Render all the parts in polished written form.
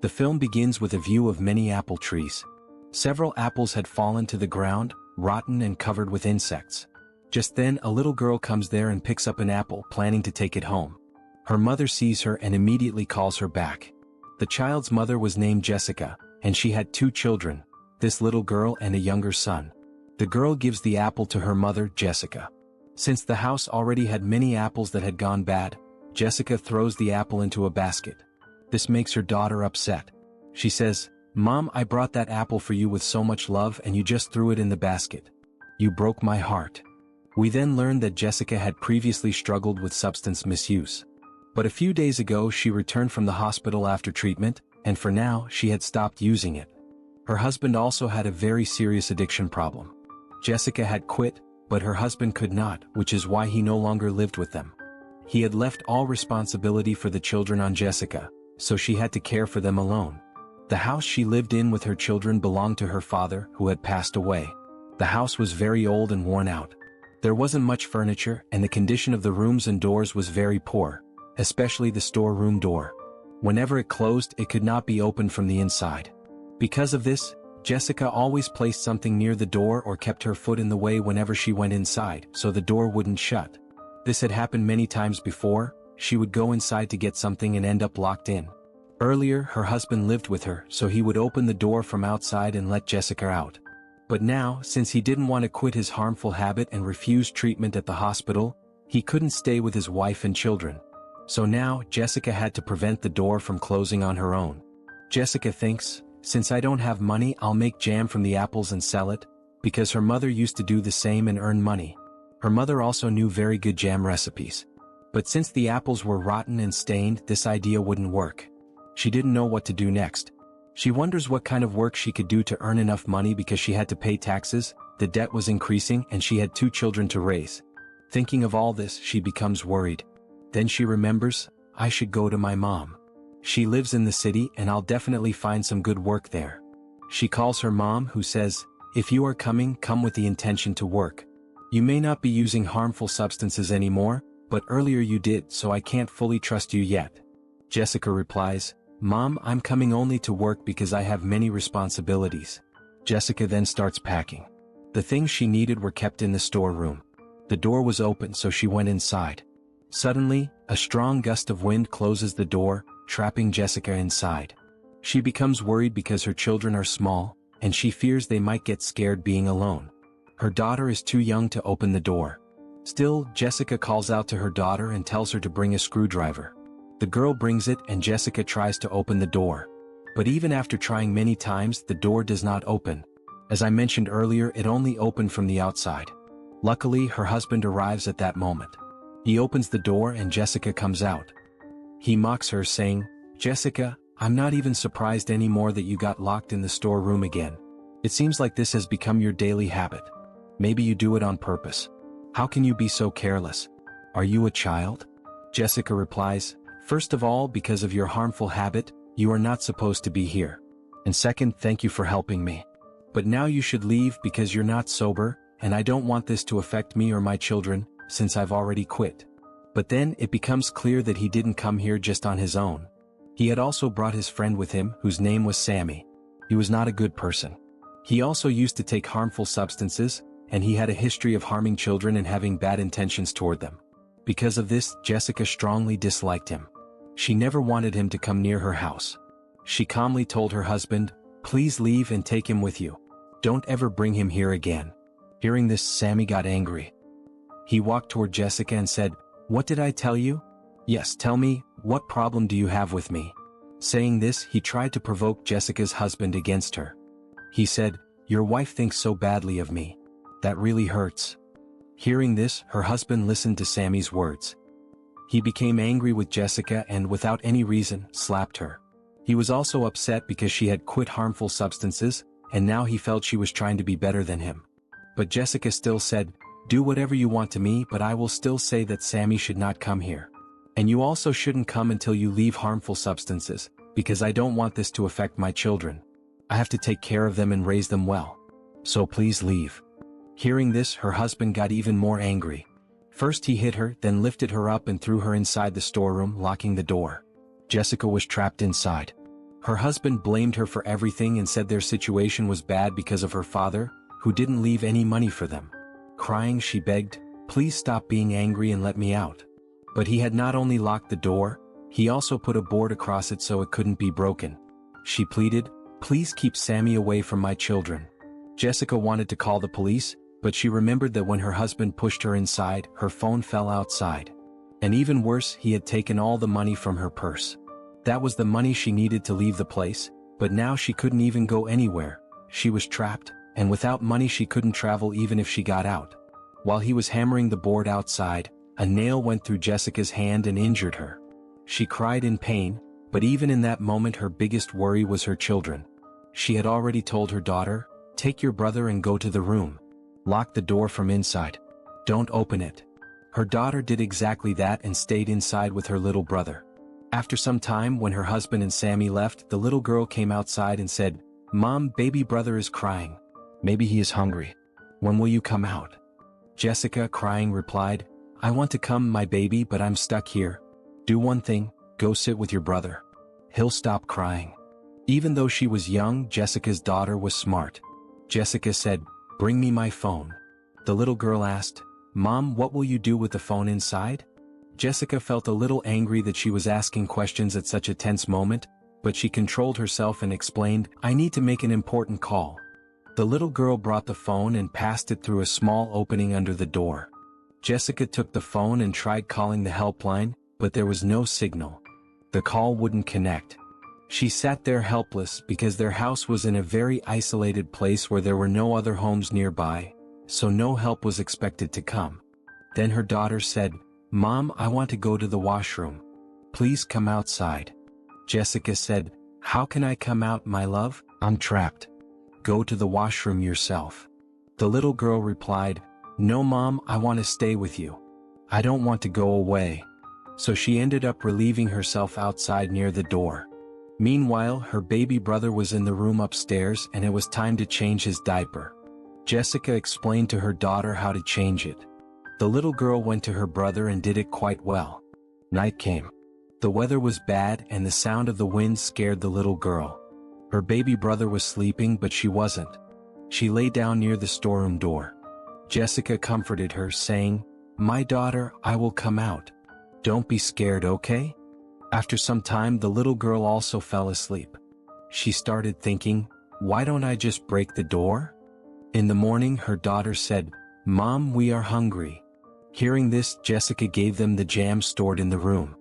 The film begins with a view of many apple trees. Several apples had fallen to the ground, rotten and covered with insects. Just then a little girl comes there and picks up an apple, planning to take it home. Her mother sees her and immediately calls her back. The child's mother was named Jessica, and she had 2 children, this little girl and a younger son. The girl gives the apple to her mother, Jessica. Since the house already had many apples that had gone bad, Jessica throws the apple into a basket. This makes her daughter upset. She says, "Mom, I brought that apple for you with so much love and you just threw it in the basket. You broke my heart." We then learned that Jessica had previously struggled with substance misuse. But a few days ago she returned from the hospital after treatment, and for now she had stopped using it. Her husband also had a very serious addiction problem. Jessica had quit, but her husband could not, which is why he no longer lived with them. He had left all responsibility for the children on Jessica, so she had to care for them alone. The house she lived in with her children belonged to her father, who had passed away. The house was very old and worn out. There wasn't much furniture, and the condition of the rooms and doors was very poor, especially the storeroom door. Whenever it closed, it could not be opened from the inside. Because of this, Jessica always placed something near the door or kept her foot in the way whenever she went inside, so the door wouldn't shut. This had happened many times before. She would go inside to get something and end up locked in. Earlier, her husband lived with her, so he would open the door from outside and let Jessica out. But now, since he didn't want to quit his harmful habit and refused treatment at the hospital, he couldn't stay with his wife and children. So now, Jessica had to prevent the door from closing on her own. Jessica thinks, "Since I don't have money, I'll make jam from the apples and sell it," because her mother used to do the same and earn money. Her mother also knew very good jam recipes. But since the apples were rotten and stained, this idea wouldn't work. She didn't know what to do next. She wonders what kind of work she could do to earn enough money because she had to pay taxes, the debt was increasing, and she had 2 children to raise. Thinking of all this, she becomes worried. Then she remembers, "I should go to my mom. She lives in the city and I'll definitely find some good work there." She calls her mom, who says, "If you are coming, come with the intention to work. You may not be using harmful substances anymore, but earlier you did, so I can't fully trust you yet." Jessica replies, "Mom, I'm coming only to work because I have many responsibilities." Jessica then starts packing. The things she needed were kept in the storeroom. The door was open, so she went inside. Suddenly, a strong gust of wind closes the door, trapping Jessica inside. She becomes worried because her children are small, and she fears they might get scared being alone. Her daughter is too young to open the door. Still, Jessica calls out to her daughter and tells her to bring a screwdriver. The girl brings it and Jessica tries to open the door. But even after trying many times, the door does not open. As I mentioned earlier, it only opened from the outside. Luckily, her husband arrives at that moment. He opens the door and Jessica comes out. He mocks her, saying, "Jessica, I'm not even surprised anymore that you got locked in the storeroom again. It seems like this has become your daily habit. Maybe you do it on purpose. How can you be so careless? Are you a child?" Jessica replies, "First of all, because of your harmful habit, you are not supposed to be here. And second, thank you for helping me. But now you should leave because you're not sober, and I don't want this to affect me or my children, since I've already quit." But then it becomes clear that he didn't come here just on his own. He had also brought his friend with him, whose name was Sammy. He was not a good person. He also used to take harmful substances, and he had a history of harming children and having bad intentions toward them. Because of this, Jessica strongly disliked him. She never wanted him to come near her house. She calmly told her husband, "Please leave and take him with you. Don't ever bring him here again." Hearing this, Sammy got angry. He walked toward Jessica and said, "What did I tell you? Yes, tell me, what problem do you have with me?" Saying this, he tried to provoke Jessica's husband against her. He said, "Your wife thinks so badly of me. That really hurts." Hearing this, her husband listened to Sammy's words. He became angry with Jessica and, without any reason, slapped her. He was also upset because she had quit harmful substances, and now he felt she was trying to be better than him. But Jessica still said, "Do whatever you want to me, but I will still say that Sammy should not come here. And you also shouldn't come until you leave harmful substances, because I don't want this to affect my children. I have to take care of them and raise them well. So please leave." Hearing this, her husband got even more angry. First he hit her, then lifted her up and threw her inside the storeroom, locking the door. Jessica was trapped inside. Her husband blamed her for everything and said their situation was bad because of her father, who didn't leave any money for them. Crying, she begged, "Please stop being angry and let me out." But he had not only locked the door, he also put a board across it so it couldn't be broken. She pleaded, "Please keep Sammy away from my children." Jessica wanted to call the police, but she remembered that when her husband pushed her inside, her phone fell outside. And even worse, he had taken all the money from her purse. That was the money she needed to leave the place, but now she couldn't even go anywhere. She was trapped, and without money she couldn't travel even if she got out. While he was hammering the board outside, a nail went through Jessica's hand and injured her. She cried in pain, but even in that moment her biggest worry was her children. She had already told her daughter, "Take your brother and go to the room. Lock the door from inside. Don't open it." Her daughter did exactly that and stayed inside with her little brother. After some time, when her husband and Sammy left, the little girl came outside and said, "Mom, baby brother is crying. Maybe he is hungry. When will you come out?" Jessica, crying, replied, "I want to come, my baby, but I'm stuck here. Do one thing, go sit with your brother. He'll stop crying." Even though she was young, Jessica's daughter was smart. Jessica said, "Bring me my phone." The little girl asked, "Mom, what will you do with the phone inside?" Jessica felt a little angry that she was asking questions at such a tense moment, but she controlled herself and explained, "I need to make an important call." The little girl brought the phone and passed it through a small opening under the door. Jessica took the phone and tried calling the helpline, but there was no signal. The call wouldn't connect. She sat there helpless because their house was in a very isolated place where there were no other homes nearby, so no help was expected to come. Then her daughter said, "Mom, I want to go to the washroom. Please come outside." Jessica said, "How can I come out, my love? I'm trapped. Go to the washroom yourself." The little girl replied, "No, Mom, I want to stay with you. I don't want to go away." So she ended up relieving herself outside near the door. Meanwhile, her baby brother was in the room upstairs and it was time to change his diaper. Jessica explained to her daughter how to change it. The little girl went to her brother and did it quite well. Night came. The weather was bad and the sound of the wind scared the little girl. Her baby brother was sleeping, but she wasn't. She lay down near the storeroom door. Jessica comforted her, saying, "My daughter, I will come out. Don't be scared, okay?" After some time, the little girl also fell asleep. She started thinking, "Why don't I just break the door?" In the morning, her daughter said, "Mom, we are hungry." Hearing this, Jessica gave them the jam stored in the room.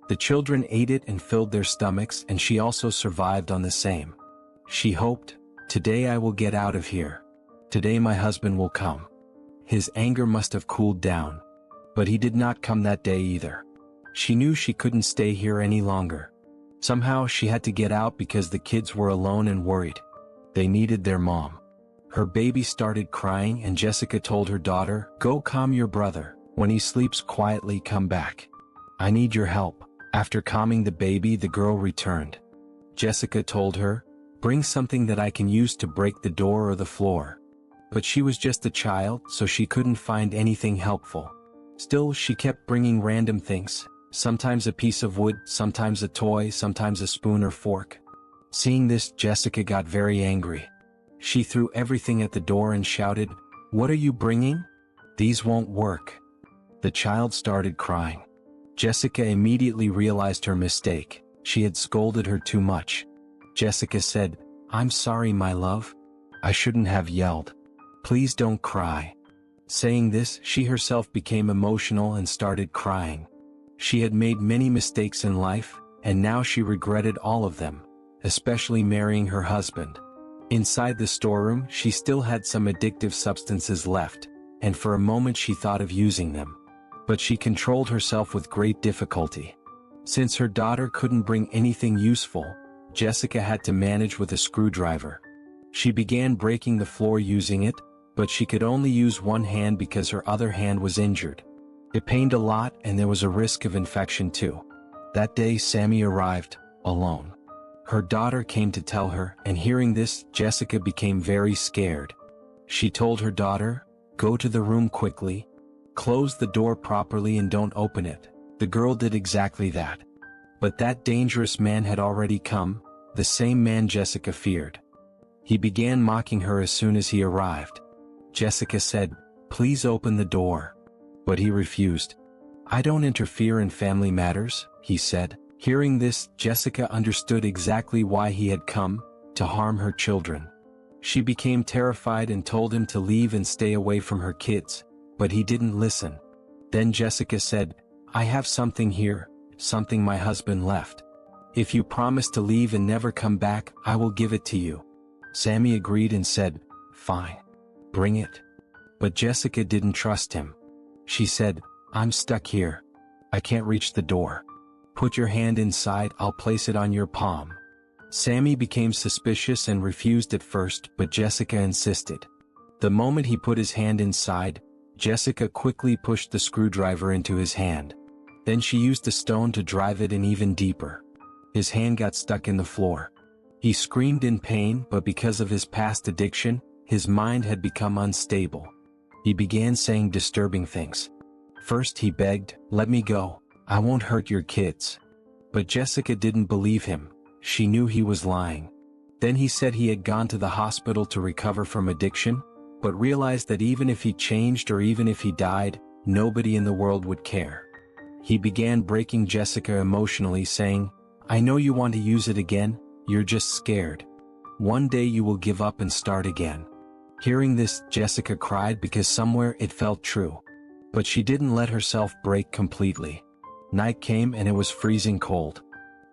The children ate it and filled their stomachs, and she also survived on the same. She hoped, "Today I will get out of here. Today my husband will come." His anger must have cooled down. But he did not come that day either. She knew she couldn't stay here any longer. Somehow she had to get out because the kids were alone and worried. They needed their mom. Her baby started crying and Jessica told her daughter, "Go calm your brother. When he sleeps quietly, come back. I need your help." After calming the baby, the girl returned. Jessica told her, "Bring something that I can use to break the door or the floor." But she was just a child, so she couldn't find anything helpful. Still, she kept bringing random things, sometimes a piece of wood, sometimes a toy, sometimes a spoon or fork. Seeing this, Jessica got very angry. She threw everything at the door and shouted, "What are you bringing? These won't work." The child started crying. Jessica immediately realized her mistake. She had scolded her too much. Jessica said, "I'm sorry, my love. I shouldn't have yelled. Please don't cry." Saying this, she herself became emotional and started crying. She had made many mistakes in life, and now she regretted all of them, especially marrying her husband. Inside the storeroom, she still had some addictive substances left, and for a moment she thought of using them. But she controlled herself with great difficulty. Since her daughter couldn't bring anything useful, Jessica had to manage with a screwdriver. She began breaking the floor using it, but she could only use one hand because her other hand was injured. It pained a lot and there was a risk of infection too. That day Sammy arrived, alone. Her daughter came to tell her, and hearing this, Jessica became very scared. She told her daughter, "Go to the room quickly. Close the door properly and don't open it." The girl did exactly that. But that dangerous man had already come, the same man Jessica feared. He began mocking her as soon as he arrived. Jessica said, "Please open the door." But he refused. "I don't interfere in family matters," he said. Hearing this, Jessica understood exactly why he had come, to harm her children. She became terrified and told him to leave and stay away from her kids, but he didn't listen. Then Jessica said, "I have something here, something my husband left. If you promise to leave and never come back, I will give it to you." Sammy agreed and said, "Fine. Bring it." But Jessica didn't trust him. She said, "I'm stuck here. I can't reach the door. Put your hand inside, I'll place it on your palm." Sammy became suspicious and refused at first, but Jessica insisted. The moment he put his hand inside, Jessica quickly pushed the screwdriver into his hand. Then she used a stone to drive it in even deeper. His hand got stuck in the floor. He screamed in pain, but because of his past addiction, his mind had become unstable. He began saying disturbing things. First he begged, "Let me go. I won't hurt your kids." But Jessica didn't believe him. She knew he was lying. Then he said he had gone to the hospital to recover from addiction, but realized that even if he changed or even if he died, nobody in the world would care. He began breaking Jessica emotionally, saying, "I know you want to use it again, you're just scared. One day you will give up and start again." Hearing this, Jessica cried because somewhere it felt true. But she didn't let herself break completely. Night came and it was freezing cold.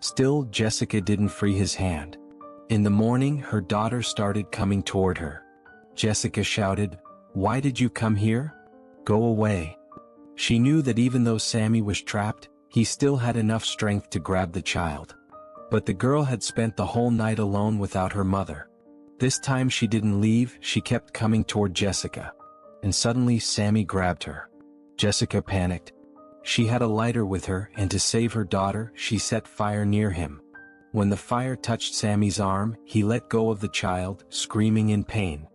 Still, Jessica didn't free his hand. In the morning, her daughter started coming toward her. Jessica shouted, "Why did you come here? Go away." She knew that even though Sammy was trapped, he still had enough strength to grab the child. But the girl had spent the whole night alone without her mother. This time she didn't leave, she kept coming toward Jessica. And suddenly Sammy grabbed her. Jessica panicked. She had a lighter with her, and to save her daughter, she set fire near him. When the fire touched Sammy's arm, he let go of the child, screaming in pain.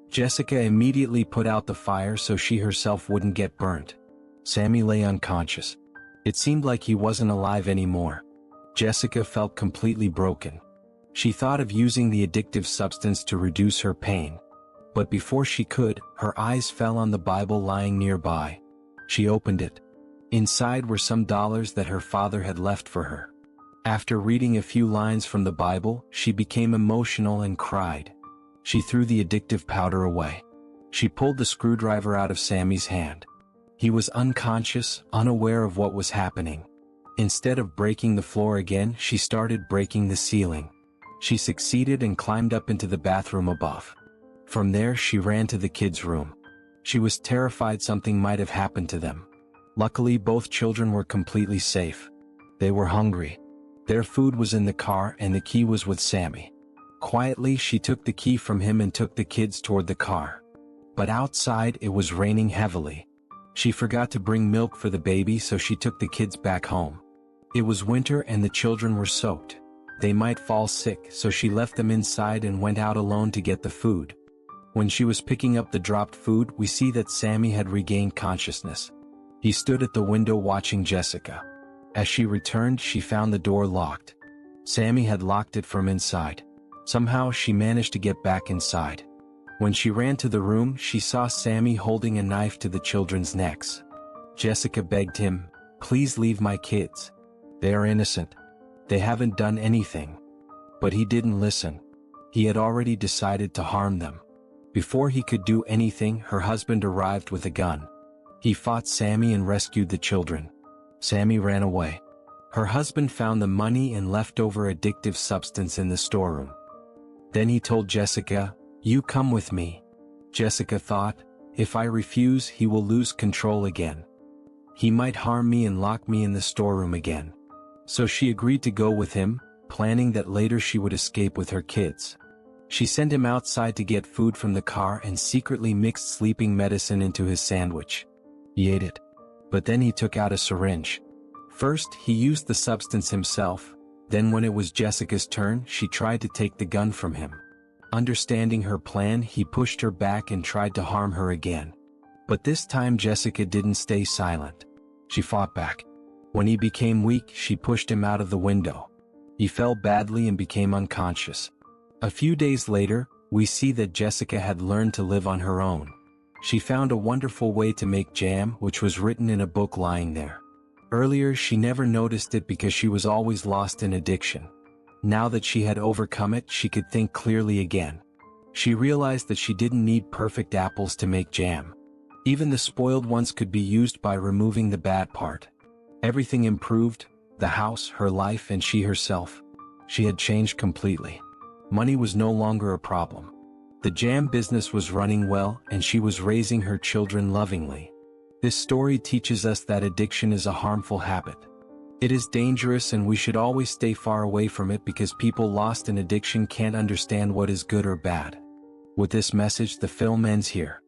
Jessica immediately put out the fire so she herself wouldn't get burnt. Sammy lay unconscious. It seemed like he wasn't alive anymore. Jessica felt completely broken. She thought of using the addictive substance to reduce her pain. But before she could, her eyes fell on the Bible lying nearby. She opened it. Inside were some dollars that her father had left for her. After reading a few lines from the Bible, she became emotional and cried. She threw the addictive powder away. She pulled the screwdriver out of Sammy's hand. He was unconscious, unaware of what was happening. Instead of breaking the floor again, she started breaking the ceiling. She succeeded and climbed up into the bathroom above. From there she ran to the kids' room. She was terrified something might have happened to them. Luckily, both children were completely safe. They were hungry. Their food was in the car and the key was with Sammy. Quietly, she took the key from him and took the kids toward the car. But outside, it was raining heavily. She forgot to bring milk for the baby, so she took the kids back home. It was winter and the children were soaked. They might fall sick, so she left them inside and went out alone to get the food. When she was picking up the dropped food, we see that Sammy had regained consciousness. He stood at the window watching Jessica. As she returned, she found the door locked. Sammy had locked it from inside. Somehow, she managed to get back inside. When she ran to the room, she saw Sammy holding a knife to the children's necks. Jessica begged him, "Please leave my kids. They are innocent. They haven't done anything." But he didn't listen. He had already decided to harm them. Before he could do anything, her husband arrived with a gun. He fought Sammy and rescued the children. Sammy ran away. Her husband found the money and leftover addictive substance in the storeroom. Then he told Jessica, "You come with me." Jessica thought, "If I refuse, he will lose control again. He might harm me and lock me in the storeroom again." So she agreed to go with him, planning that later she would escape with her kids. She sent him outside to get food from the car and secretly mixed sleeping medicine into his sandwich. He ate it. But then he took out a syringe. First, he used the substance himself. Then when it was Jessica's turn, she tried to take the gun from him. Understanding her plan, he pushed her back and tried to harm her again. But this time Jessica didn't stay silent. She fought back. When he became weak, she pushed him out of the window. He fell badly and became unconscious. A few days later, we see that Jessica had learned to live on her own. She found a wonderful way to make jam, which was written in a book lying there. Earlier she never noticed it because she was always lost in addiction. Now that she had overcome it, she could think clearly again. She realized that she didn't need perfect apples to make jam. Even the spoiled ones could be used by removing the bad part. Everything improved, the house, her life, and she herself. She had changed completely. Money was no longer a problem. The jam business was running well, and she was raising her children lovingly. This story teaches us that addiction is a harmful habit. It is dangerous and we should always stay far away from it because people lost in addiction can't understand what is good or bad. With this message, the film ends here.